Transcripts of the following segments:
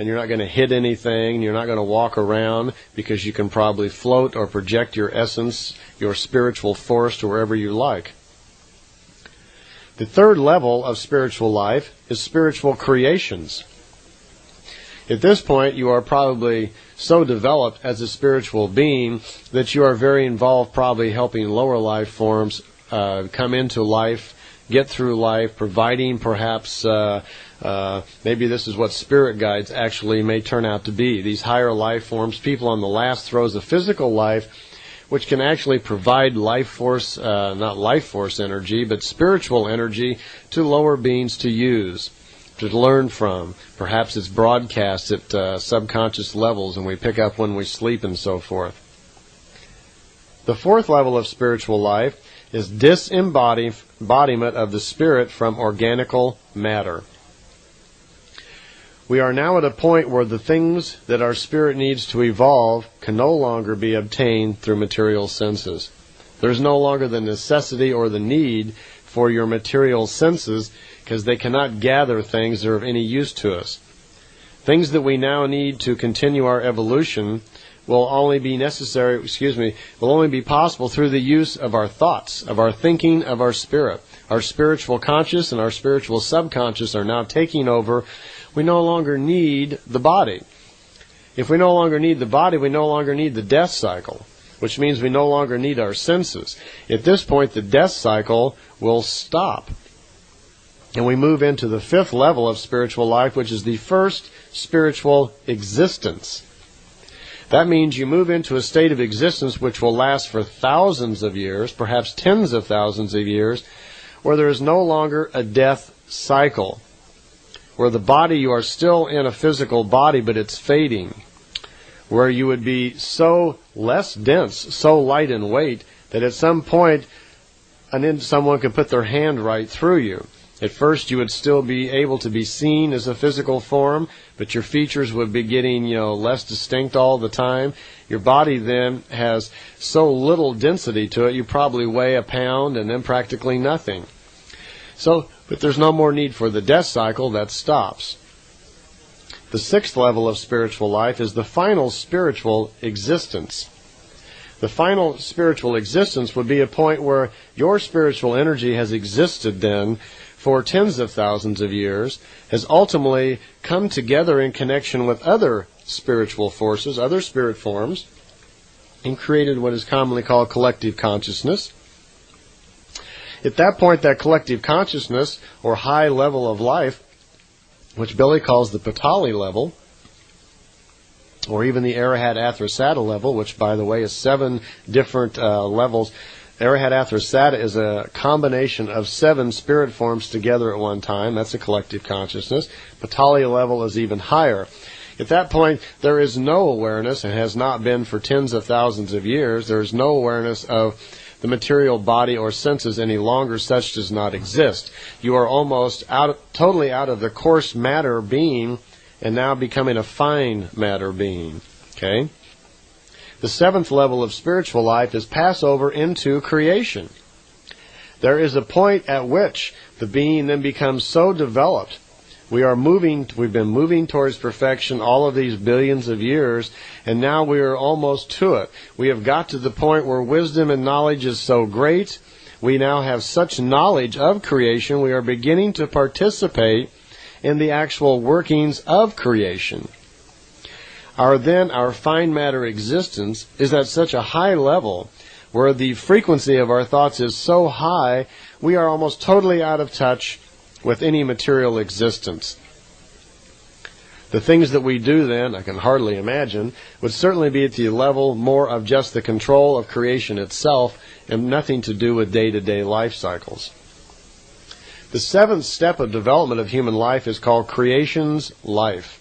and you're not going to hit anything, you're not going to walk around, because you can probably float or project your essence, your spiritual force to wherever you like. The third level of spiritual life is spiritual creations. At this point, you are probably so developed as a spiritual being that you are very involved, probably helping lower life forms come into life, get through life, providing perhaps, maybe this is what spirit guides actually may turn out to be. These higher life forms, people on the last throes of physical life, which can actually provide life force, not life force energy, but spiritual energy to lower beings to use, to learn from. Perhaps it's broadcast at subconscious levels and we pick up when we sleep and so forth. The fourth level of spiritual life is disembodiment of the spirit from organical matter. We are now at a point where the things that our spirit needs to evolve can no longer be obtained through material senses. There's no longer the necessity or the need for your material senses, because they cannot gather things that are of any use to us. Things that we now need to continue our evolution will only be will only be possible through the use of our thoughts, of our thinking, of our spirit. Our spiritual conscious and our spiritual subconscious are now taking over. We no longer need the body. If we no longer need the body, we no longer need the death cycle, which means we no longer need our senses. At this point, the death cycle will stop. And we move into the fifth level of spiritual life, which is the first spiritual existence. That means you move into a state of existence which will last for thousands of years, perhaps tens of thousands of years, where there is no longer a death cycle, where the body, you are still in a physical body, but it's fading, where you would be so less dense, so light in weight, that at some point someone could put their hand right through you. At first you would still be able to be seen as a physical form, but your features would be getting, less distinct all the time. Your body then has so little density to it, you probably weigh a pound and then practically nothing. But there's no more need for the death cycle, that stops. The sixth level of spiritual life is the final spiritual existence. The final spiritual existence would be a point where your spiritual energy has existed then for tens of thousands of years, has ultimately come together in connection with other spiritual forces, other spirit forms, and created what is commonly called collective consciousness. At that point, that collective consciousness, or high level of life, which Billy calls the Patali level, or even the Arahat Athrasata level, which, by the way, is 7 different levels. Arahat Athrasata is a combination of 7 spirit forms together at one time. That's a collective consciousness. Patali level is even higher. At that point, there is no awareness, and has not been for tens of thousands of years. There is no awareness of the material body or senses any longer. Such does not exist. You are almost totally out of the coarse matter being, and now becoming a fine matter being. Okay? The 7th level of spiritual life is pass over into creation. There is a point at which the being then becomes so developed. We've been moving towards perfection all of these billions of years, and now we are almost to it. We have got to the point where wisdom and knowledge is so great. We now have such knowledge of creation, we are beginning to participate in the actual workings of creation. Our fine matter existence is at such a high level where the frequency of our thoughts is so high, we are almost totally out of touch with any material existence. The things that we do then, I can hardly imagine, would certainly be at the level more of just the control of creation itself and nothing to do with day-to-day life cycles. The 7th step of development of human life is called creation's life.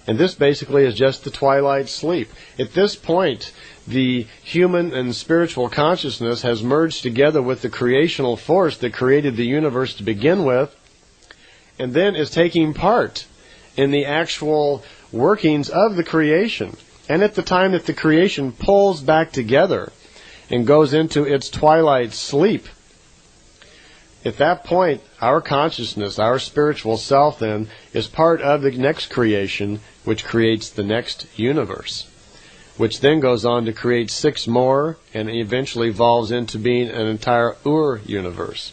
And this basically is just the twilight sleep. At this point, the human and spiritual consciousness has merged together with the creational force that created the universe to begin with, and then is taking part in the actual workings of the creation. And at the time that the creation pulls back together and goes into its twilight sleep, At that point, our consciousness, our spiritual self then, is part of the next creation, which creates the next universe, which then goes on to create 6 more and eventually evolves into being an entire universe.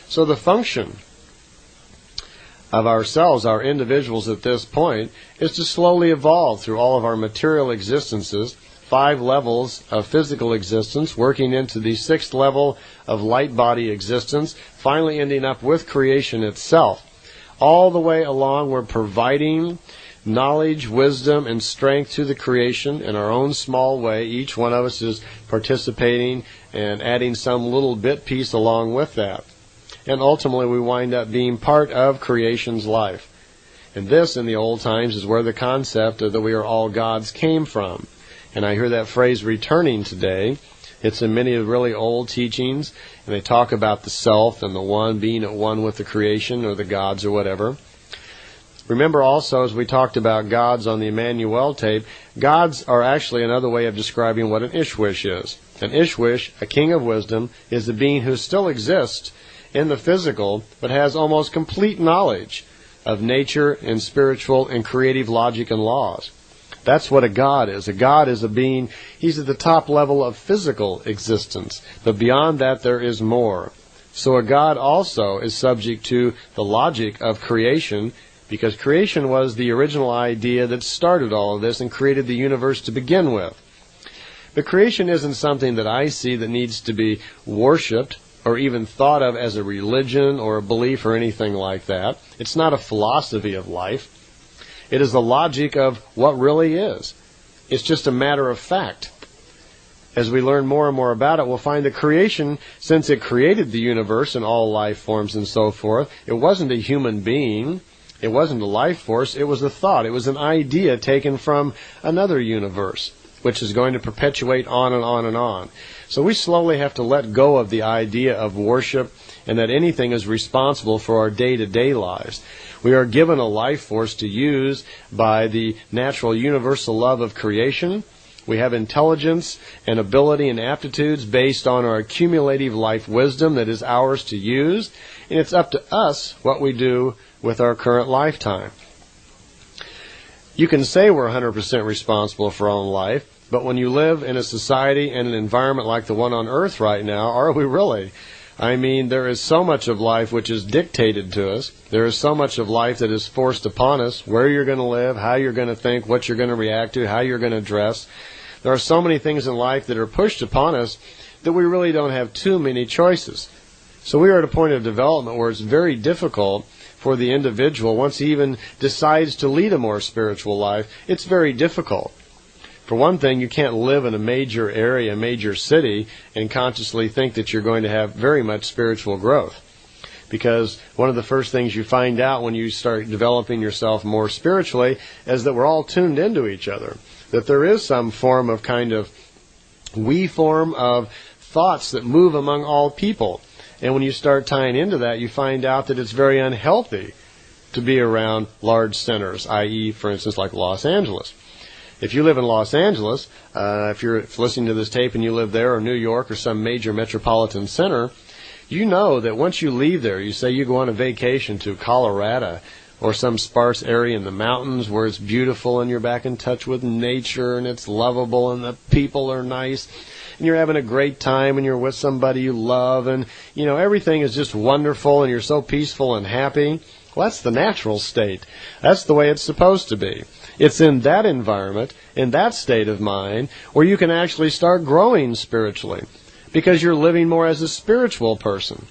So the function of ourselves, our individuals at this point, is to slowly evolve through all of our material existences, 5 levels of physical existence, working into the 6th level of light body existence, finally ending up with creation itself. All the way along, we're providing knowledge, wisdom, and strength to the creation in our own small way. Each one of us is participating and adding some little bit piece along with that. And ultimately, we wind up being part of creation's life. And this, in the old times, is where the concept of that we are all gods came from. And I hear that phrase returning today. It's in many of the really old teachings, and they talk about the self and the one being at one with the creation or the gods or whatever. Remember also, as we talked about gods on the Emmanuel tape, gods are actually another way of describing what an Ishwish is. An Ishwish, a king of wisdom, is a being who still exists in the physical, but has almost complete knowledge of nature and spiritual and creative logic and laws. That's what a god is. A god is a being, he's at the top level of physical existence, but beyond that there is more. So a god also is subject to the logic of creation, because creation was the original idea that started all of this and created the universe to begin with. But creation isn't something that I see that needs to be worshipped or even thought of as a religion or a belief or anything like that. It's not a philosophy of life. It is the logic of what really is. It's just a matter of fact. As we learn more and more about it, we'll find that creation, since it created the universe and all life forms and so forth, it wasn't a human being, it wasn't a life force, it was a thought, it was an idea taken from another universe, which is going to perpetuate on and on and on. So we slowly have to let go of the idea of worship and that anything is responsible for our day-to-day lives. We are given a life force to use by the natural universal love of creation. We have intelligence and ability and aptitudes based on our accumulative life wisdom that is ours to use, and it's up to us what we do with our current lifetime. You can say we're 100% responsible for our own life, but when you live in a society and an environment like the one on Earth right now, are we really? I mean, there is so much of life which is dictated to us. There is so much of life that is forced upon us, where you're going to live, how you're going to think, what you're going to react to, how you're going to dress. There are so many things in life that are pushed upon us that we really don't have too many choices. So we are at a point of development where it's very difficult for the individual, once he even decides to lead a more spiritual life, it's very difficult. For one thing, you can't live in a major area, a major city, and consciously think that you're going to have very much spiritual growth. Because one of the first things you find out when you start developing yourself more spiritually is that we're all tuned into each other. That there is some form of kind of form of thoughts that move among all people. And when you start tying into that, you find out that it's very unhealthy to be around large centers, i.e., for instance, like Los Angeles. If you live in Los Angeles, if you're listening to this tape and you live there, or New York, or some major metropolitan center, you know that once you leave there, you say you go on a vacation to Colorado or some sparse area in the mountains where it's beautiful and you're back in touch with nature and it's lovable and the people are nice and you're having a great time and you're with somebody you love and, you know, everything is just wonderful and you're so peaceful and happy. Well, that's the natural state. That's the way it's supposed to be. It's in that environment, in that state of mind, where you can actually start growing spiritually because you're living more as a spiritual person.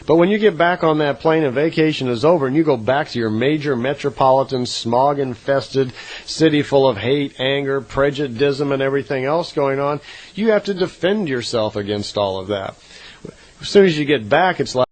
But when you get back on that plane and vacation is over and you go back to your major metropolitan, smog-infested city full of hate, anger, prejudice, and everything else going on, you have to defend yourself against all of that. As soon as you get back, it's like